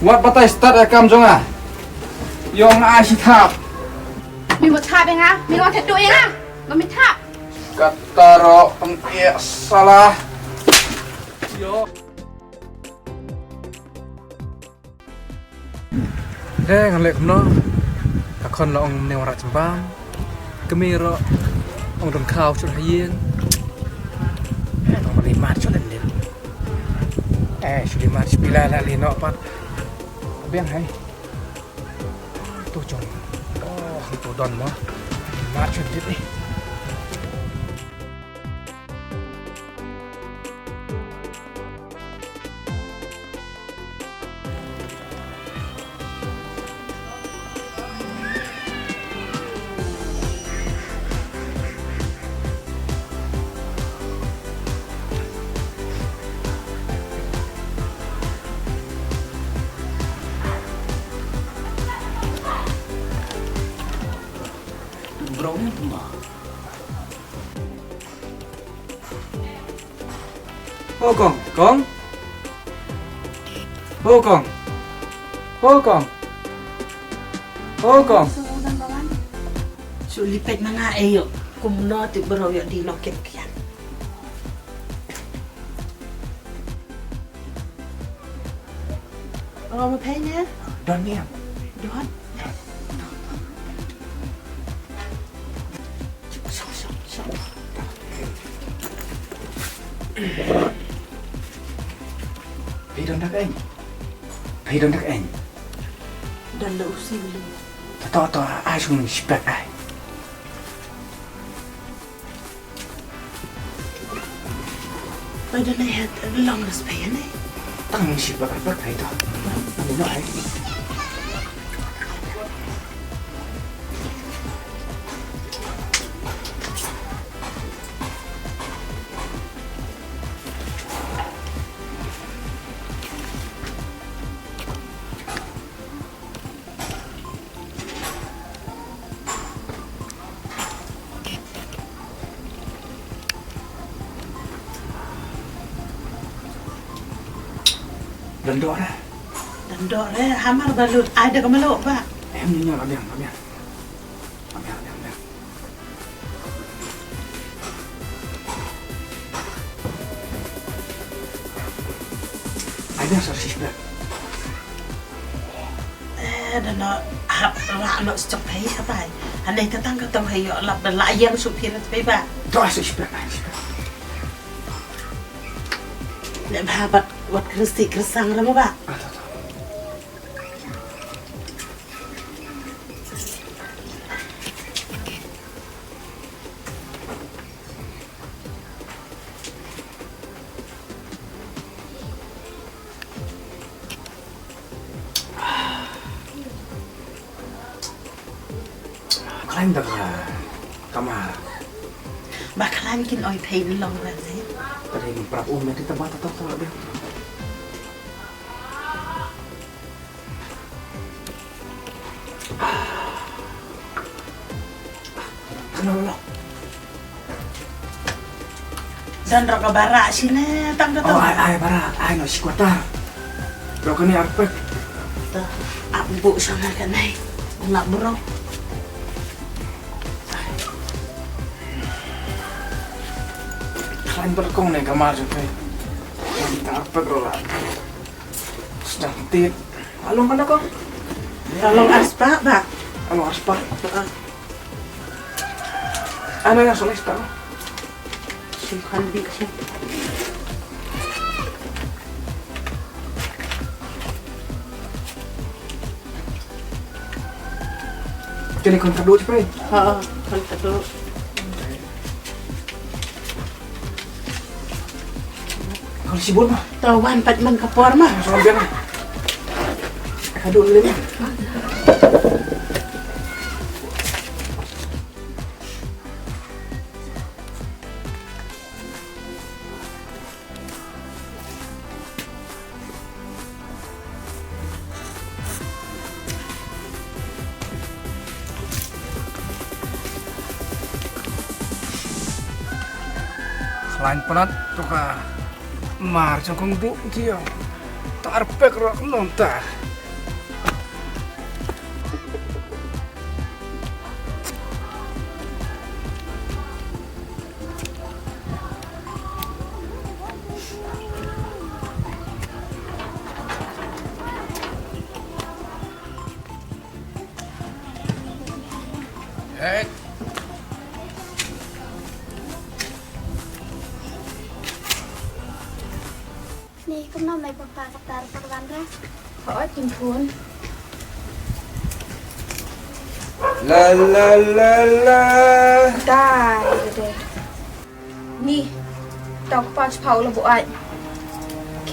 วัดปะไตสตัดกรรมจงอ่ะยองอาชิทาบมีหมดทาบยังไงมีรอนเท็ดตัวยังไงเราไม่ทาบ Kataro pengkia salah. Yo. Ngalek no. Kakon lo ong neng ora cembam. Kemiro ong dong kau chut hayen. Ong mani mat chut den. Chut mat bila la li no pat. Biang hai. Tu chong. Oh, tu don mo. Mat chut dit ni. Brownya cuma. Hô con. Hô con. Hô con. Hô con. Sulipet mga ayo. Kumno ti brow ya di loket kian. Oh, mà thấy nhé. Don nghe. Don. Thấy don đắc anh. Thấy don đắc anh. Don đậu xì luôn. To ai xuống mình ship ai. Ôi don này hết lòng là spray này. Tăng mình ship bắt thấy to. Mình nói. Dan doa Dan dok re hamar balut ada ke meluk pak. em như nhau làm biang. Ai biang sao ship. Dan no hap ra no stop hay apa. Anai tatang ka tong hayo lap dan la yang supir pe ba. To ai ship ai. Le babat wat kristi krisang ra mo ba. Kalian dah kamar. Bakalan kin oi thai long ra ni. Tadi mình prap nanti tempat tahu dia. Kenapa? Dan raka bara sini tang ka Oh, ai bara, ai no si kuata. Bro kan ni arpek. ta abu sama ka nai. Nak bro. Kalian berkong nih kamar juga. Kita arpek rola. Sedang tit. Alung kan kok? Tolong aspa ba. Alung arpek. Ano yang soleh sekarang? Simpan bikin. Jadi kon kado cepet. Ha, kan kado. Kalau sibuk mah, Tawan pat man kapor mah. soal biar. Kado dulu nih. Selain penat tuh mar jongkong du dia tarpek rak lontar นี่ก็น้องไม่ปะปากับตาสักวันนะขอกินทุน La la la la. ได้เด็ดนี่ดอกปลาเผาระบุไอ้เค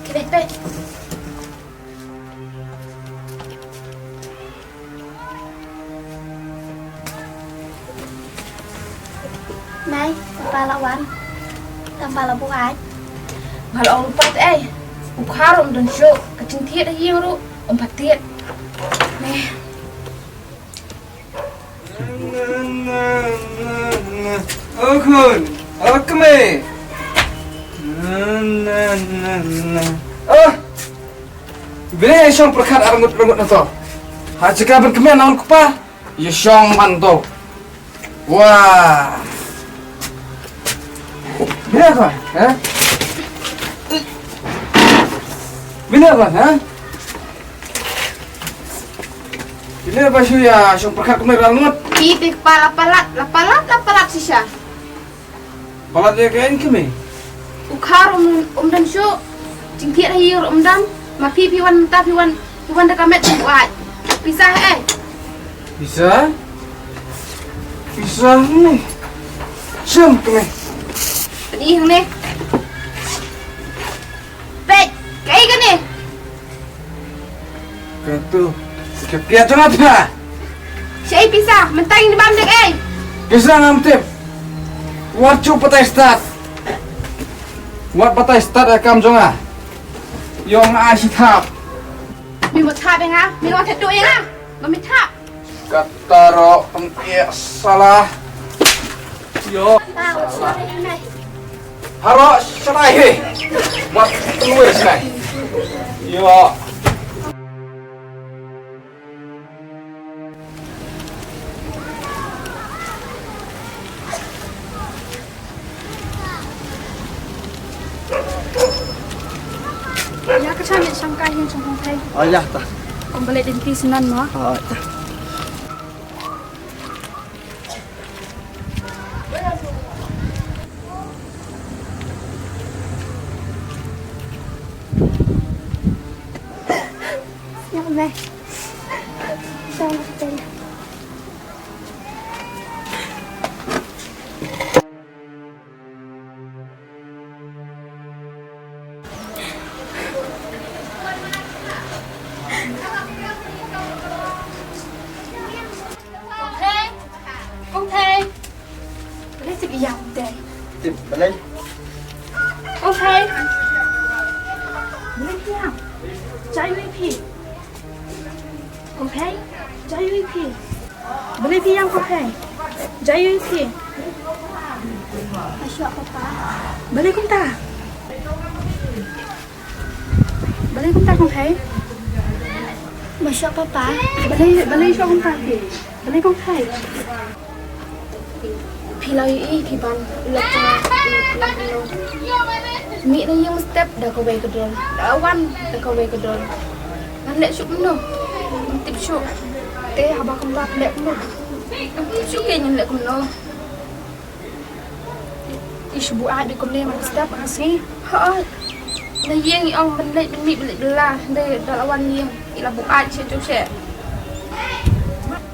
เคเด็ดไปไหนปลาละวันตำปลาละบุไอ้มาลองลูกปัดเอ้อุคารมดันโชกระจิงเทียดยังรู้ปัดเทียดนี่ Okun, okme. Bini syong perkat arangut-arangut na to. Hajika berkemian naon ko pa. Syong man to. Wah. Bini apa? Ha? Bini apa? Ha? Bini apa ya syong perkat kemir arangut? Pipik lapalat siya. Balat dia kain kemi. Ukhar dan syo jingkit hayir dan ma piwan da kamet buat. Pisah Bisa? Bisa nih. Syong kemi. Pedih yang ni. Pet, kai kan ni? Katu. Kepiat tu apa? Syai pisah, mentang di bandek Kisah namtip. Wat cu patai start. Wat patai start akam jonga. Yong asitap. Mi buat tap yang mi buat tetu yang mi tap. Kataro empia salah. Yo. Haro salah he. Wat keluar sini. Yo. Ya kesan sangka yang sangkong thay. Oh ya, ta. Kung balik din tisinan mo. Oh, ta. Yang me. Saya nak Ông thầy lấy gì dòng đây Tìm bà lên. ông thầy lấy gì không trái với phi ông thầy trái với phi lấy gì không ông thầy trái với phi masuk apa balik không ta balik không ta không thầy masuk apa balik cho không ta balik không thầy Pilai kiban lepas mi na yung step dah kau baik kedol, dah awan dah kau baik kedol. Nanti syuk mana? Tip syuk. Teh abah kembang lek mana? Syuk kayaknya lek mana? Isu buat di kumne mana step asih. Ha. Dah yang yang balik mi balik belah, dah awan yang ilah buat syuk syuk.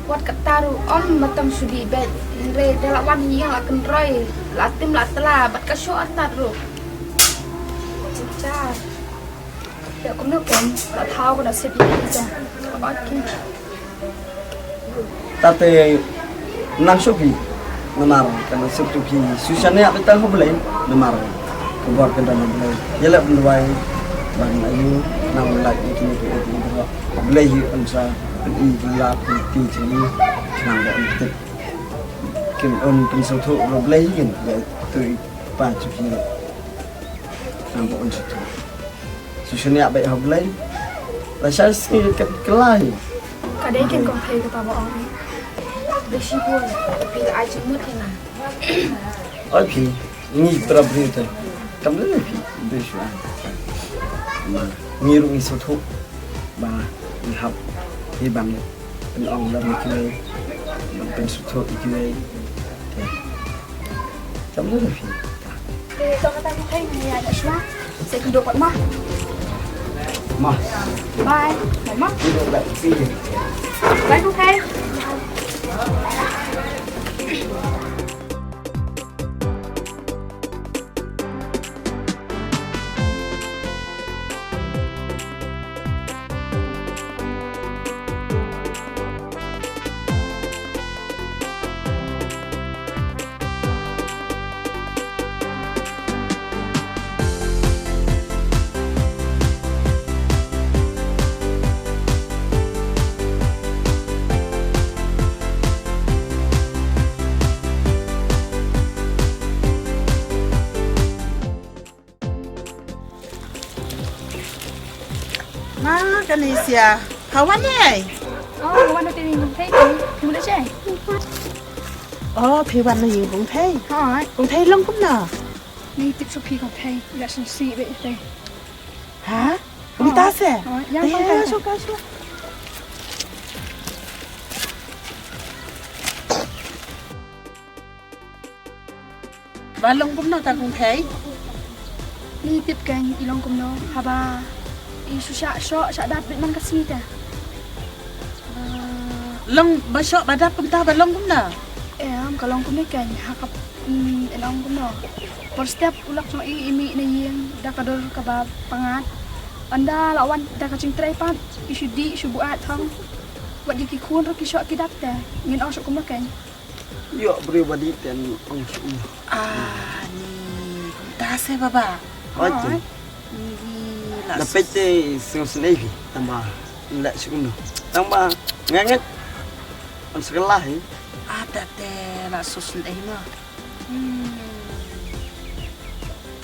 Wat kataru matam sudi bed re dalawan yang akan roy latim latela bat kasyo antar ru cicar ya cũng nước còn là thao của đã xếp đi ra bắt kia Tate nang suki namar kana suki susane apa tahu boleh namar keluar ke dalam boleh yala benwai bang ayu nang lagi kini itu boleh ansa đi là đi chỉ làm bọn tịch kiểm ơn kinh sâu thụ rồi lấy hình để từ ba chục nghìn làm bọn sâu thụ susun ya baik học lấy là sao cái lai kadang kan kau pay kata bawa orang besi pun tapi ada cemut kan ôi thì nghi tra bri thế cầm lấy thì bây giờ mà nghi rồi sâu thụ bà học thì bằngเป็นองค์ละมีเลย มันเป็นสุดโทษอีกเลยจำได้ไหมพี่ Tao kata aku kayak ni ada semua. Saya kedua buat mah. มา Bye. Mama. ที่โดนแบบพี่ Bye aku kayak. Ma Ganesia, kawan ni. Oh, kawan tu ni mungkin ni. Mula je. Oh, Piwan ni Gong Tei. Hai. Gong Tei long cũng nè. Ni tip sopi kau thei. Ya sensi be thei. Hả? Ông ta sẽ? Yang kau thei. Suka. Và long cũng nè ta Gong Tei. Ni tip kan ilong kumno. Haba. Susah dat bit man kasih ta. Long ba shot ba đáp ông ta và long cũng nè. Kalau kum ni kan hakap ilong kumno. Per setiap ulak cuma imi na yang dah kador kabab pangat. Anda lawan dah kacing tray pat. Isu di isu buat thang. Buat di kikun ro kisok kidap ta. Ngin osok kum kan. yuk pribadi dan langsung À, ni ông ta sẽ ba. aja Là dapat deh sendiri tambah tidak sekuno tambah nganget on sekolah ya ada teh là sus đấy mà.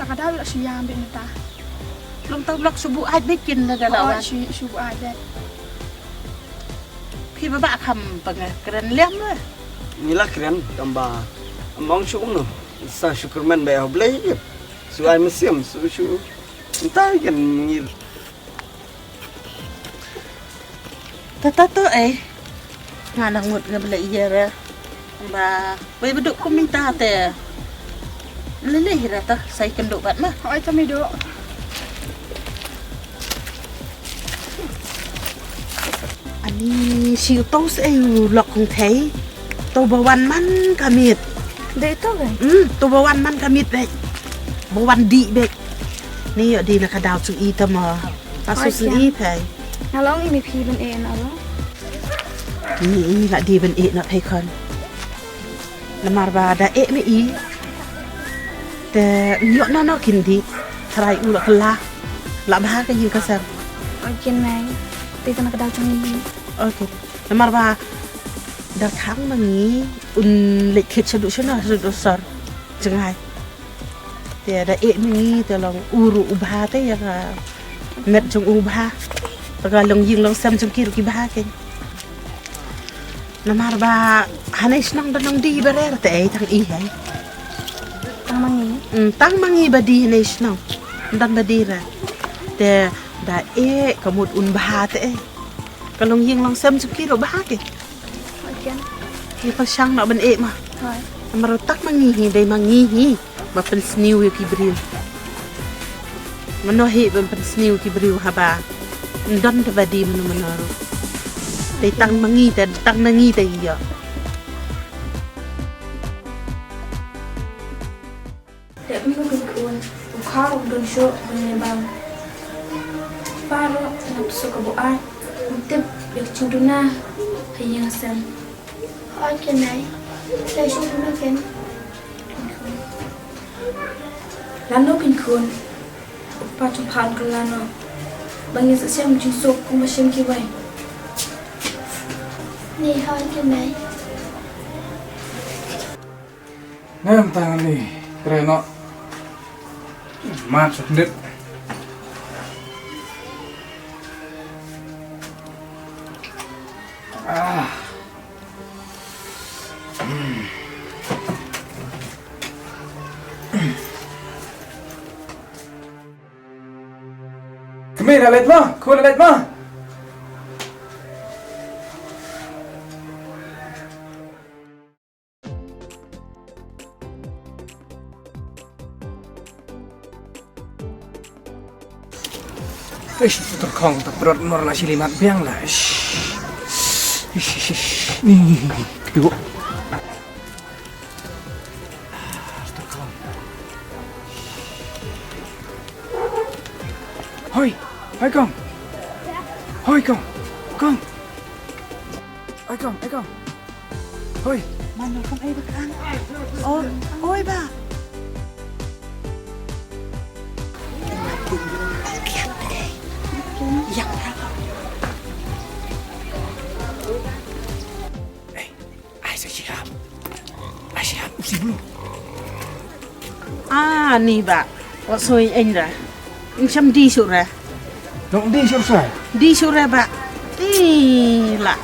Tak ada ulak siam bit ta. Long tao lắc subuh ai bikin là Lawan lawan. isu buat ada. Khi ba bạc hầm bằng keren lem rồi. inilah keren tambah among sekuno sa syukurman bayar beli ya suai museum susu entah kan ngir Tata ấy. Nga nang ngut nga bela iya ra. Ba, way beduk ko minta te. Lele hira ta sai kendo bat ma. Oi kami duk. Ani siu tau se lok kong thấy. Tau bawan man kamit. Dek tu kan? Tau bawan man kamit be. Bawan di be. Ni yo di na kadaw su i ta ma. Pasus i thai. Nalong ini pi ben apa? Ni la di ben e na thai kon. Lamar ba da e me i. Te yo na no kin di. Trai u la kala. La ba ka yin ka sa. Oi nai. Ti tan kedau chung ni. Okay. Lamar ba da khang ma ngi un le khit sa du shana sa du sar. Jangai. Te da e me ngi te long uru u ba te ya ka. Met chung u ba. Taga long yin long sam chung ki ba ken. Namar ba hanay sinang danong di barer te ay tang ihay. Tang mangi. Tang mangi ba di hanay sinang. Dan ba di ra. Te da e kamut un baha te ay. Kalong yin long sam chung ki ba ken. Oi kan. Ki pa siyang na ban e ma. Hai. Namar tak mangi hi day mangi hi. Ma pen sniw yu ki briw. Mano hi ban pen sniw ki briw haba. Don te ba di manaro. Day tang mangi te tang nangi te iya. Dek mi kun kun. Ukar don show ben bang. Paro nak suka buat. Untuk yak cunduna hayang sam. Oi kan nai. Saya cunduna kan. Lano pin kun. Pa tumpan kan lano. Bangin sa siam jinsok kung masyam kiway. Ni hai kan nai. ngam tangan ni keren no masuk dit Kemir alat mah, kau alat mah. terkong terperot nor lah silimat biang lah. Nih, kedua. Terkong. Hoi, hoi kong. Hoi kong, kong. Hoi kong. Hoi. Mana kong ay bakang? Oh, oi ba? Yang berapa? Ai siap, usi dulu. Ah, ni ba? Wat soy anh ra? Macam di surah. Dong di selesai. Di surah ba? Lah.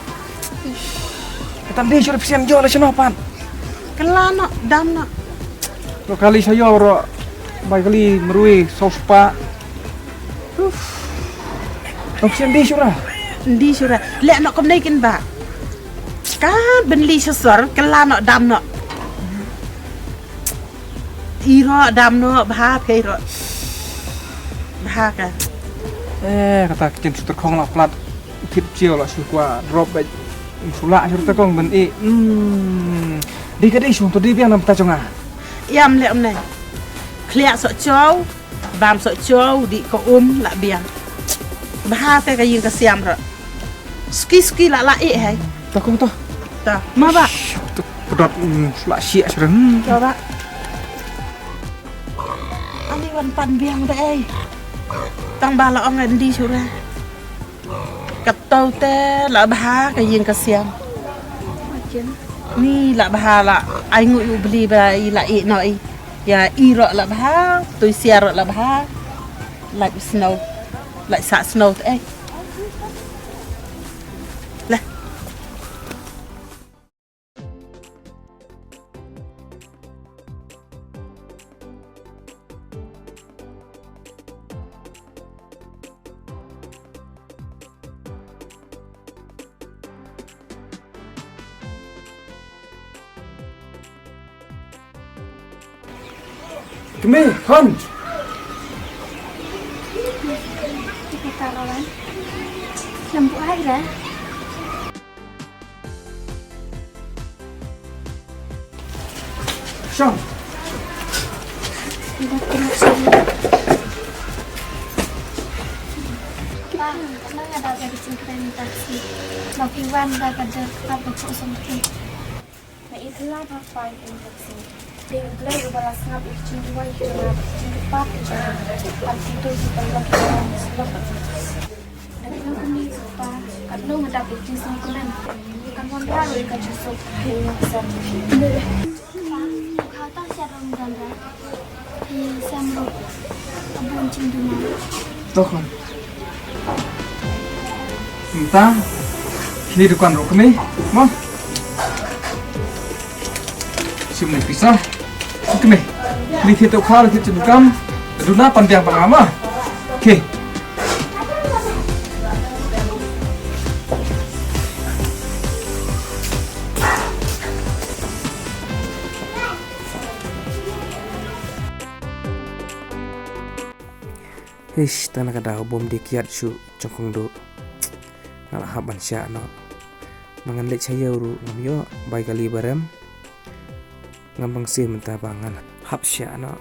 Ketam di sudah pesian jual senopan. Kelana dam na. Lo kali saya ora baik kali merui saus pak. Opsian di surah. Di surah. Lek nak kom naikin ba? Kan benli sesor kelana dam na. Iro dam na bah ke iro. Bah ka. Kata kian suter kong lah plat kip chiêu lah suka drop baik sula suter kong ben đi cái đi xuống tôi đi biang nam ta chonga Yam lek om nai. Kliak sok chow, bam sok chow di ko la biang. Bah te ka yin ka siam ro. Ski la hai. ta kong to Ta. Ma ba? pedot sula sia sudah Coba. Ani wan pan biang te ai. Tang ba la ong ngan di surah. Kap tau te la bah ka yin ka siam. Macam Ni la bah la ai ngu yu beli ba i la i noi. Ya i ro la bah, tu sia ro la bah. Like snow. Like sa snow te ai. Lah. kemi kon kita kawan. Lembu air lah. Sean Tidak kena sini. Bang, kenang ada dari singkran taksi. Bang Iwan dah kerja apa kosong tu. Nah itulah apa yang taksi. Dia gelai balas ngap ikcing dua ikcing cepat ikcing itu kita lagi sebab dan itu kami suka kalau ngadap ikcing sangkulan kan mondar ikan cusuk yang besar. Kau tahu siapa menggambar? Samro abon cinduna. to kon entah ini dukan ro kemi mo sim ni pisah kemi ni kita khar kita dukam duna pandiang pangama oke Hish, tanah kada bom dikiat su congkong do ngalah haban sya no mangan lek saya uru ngamyo bai kali barem ngambang sih mentah bangan hap sya no